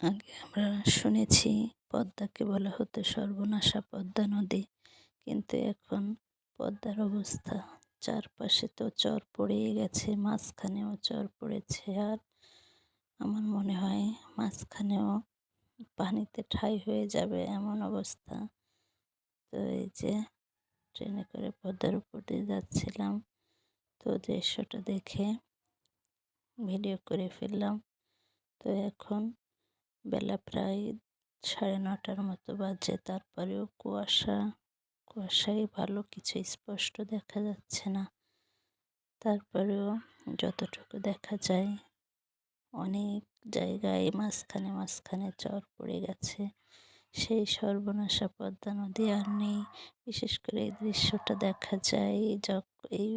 আগে আমরা শুনেছি পদ্মাকে বলা হতো সর্বনাশা পদ্মা নদী, কিন্তু এখন পদ্মার অবস্থা চারপাশে তো চর পড়েই গেছে, মাঝখানেও চর পড়েছে। আর আমার মনে হয় মাঝখানেও পানিতে ঠাঁই হয়ে যাবে এমন অবস্থা। তো এই যে ট্রেনে করে পদ্মার উপর দিয়ে যাচ্ছিলাম, তো দৃশ্যটা দেখে ভিডিও করে ফেললাম। তো এখন বেলা প্রায় 9:30টার মতো বাজে, তারপরেও কুয়াশায় ভালো কিছু স্পষ্ট দেখা যাচ্ছে না। তারপরেও যতটুকু দেখা যায় অনেক জায়গায় মাঝখানে মাঝখানে চর পড়ে গেছে। সেই সর্বনাশা পদ্মা নদী আর নেই। বিশেষ করে এই দৃশ্যটা দেখা যায় এই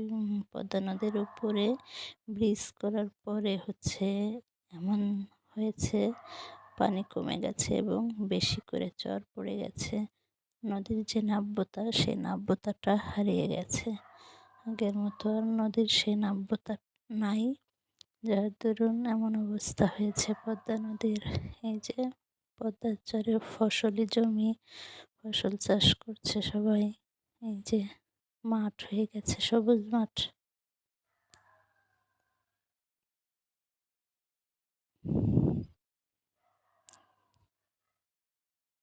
পদ্মা নদীর উপরে ব্রিজ করার পরে এমন হয়েছে, পানি কমে গেছে এবং বেশি করে চর পড়ে গেছে। নদীর যে নাব্যতা, সেই নাব্যতাটা হারিয়ে গেছে। আগের মতো আর নদীর সেই নাব্যতা নাই, যার দরুন এমন অবস্থা হয়েছে পদ্মা নদীর। এই যে পদ্মার চরে ফসলি জমি, ফসল চাষ করছে সবাই। এই যে মাঠ হয়ে গেছে, সবুজ মাঠ।